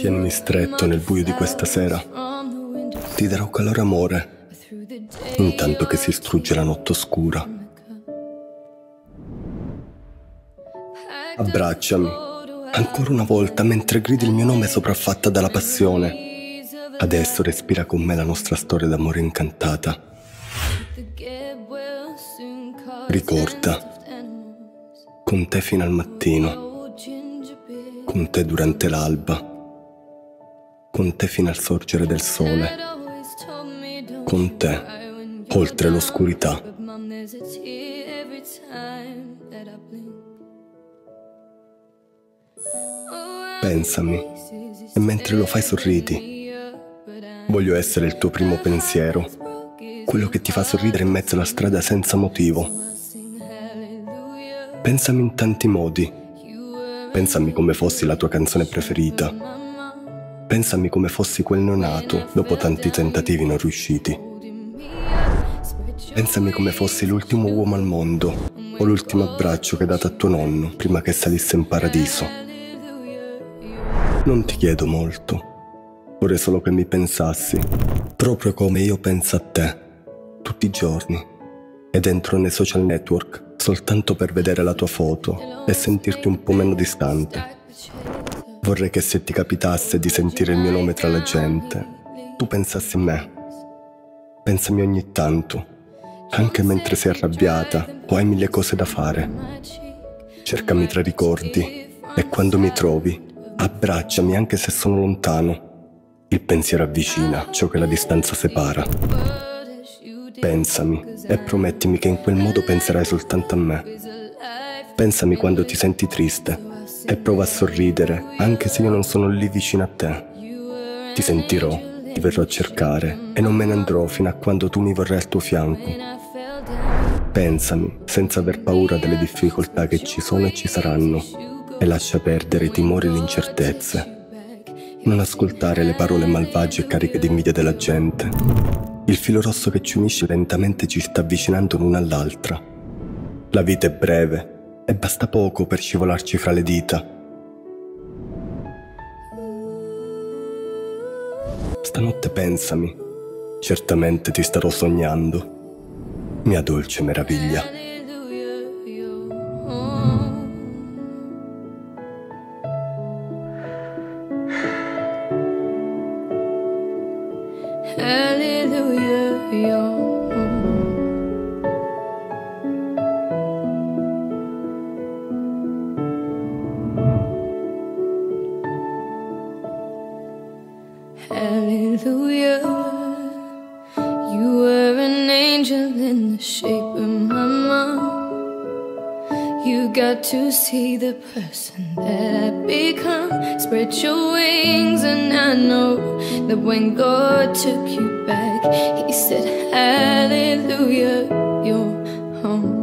Tienimi stretto nel buio di questa sera. Ti darò calore amore, intanto che si strugge la notte oscura. Abbracciami, ancora una volta, mentre gridi il mio nome sopraffatta dalla passione. Adesso respira con me la nostra storia d'amore incantata. Ricorda, con te fino al mattino, con te durante l'alba, con te fino al sorgere del sole, con te oltre l'oscurità. Pensami, e mentre lo fai sorridi. Voglio essere il tuo primo pensiero, quello che ti fa sorridere in mezzo alla strada senza motivo. Pensami in tanti modi. Pensami come fossi la tua canzone preferita. Pensami come fossi quel neonato dopo tanti tentativi non riusciti. Pensami come fossi l'ultimo uomo al mondo o l'ultimo abbraccio che hai dato a tuo nonno prima che salisse in paradiso. Non ti chiedo molto, vorrei solo che mi pensassi, proprio come io penso a te, tutti i giorni, ed entro nei social network soltanto per vedere la tua foto e sentirti un po' meno distante. Vorrei che se ti capitasse di sentire il mio nome tra la gente, tu pensassi a me. Pensami ogni tanto, anche mentre sei arrabbiata o hai mille cose da fare. Cercami tra i ricordi e quando mi trovi, abbracciami anche se sono lontano. Il pensiero avvicina ciò che la distanza separa. Pensami e promettimi che in quel modo penserai soltanto a me. Pensami quando ti senti triste e prova a sorridere anche se io non sono lì vicino a te. Ti sentirò, ti verrò a cercare e non me ne andrò fino a quando tu mi vorrai al tuo fianco. Pensami senza aver paura delle difficoltà che ci sono e ci saranno e lascia perdere i timori e le incertezze. Non ascoltare le parole malvagie e cariche di invidia della gente. Il filo rosso che ci unisce lentamente ci sta avvicinando l'una all'altra. La vita è breve e basta poco per scivolarci fra le dita. Stanotte pensami, certamente ti starò sognando, mia dolce meraviglia. Hallelujah, you're Hallelujah, you were an angel in the shape of my mom. You got to see the person that I've become. Spread your wings and I know that when God took you back, He said, hallelujah, you're home.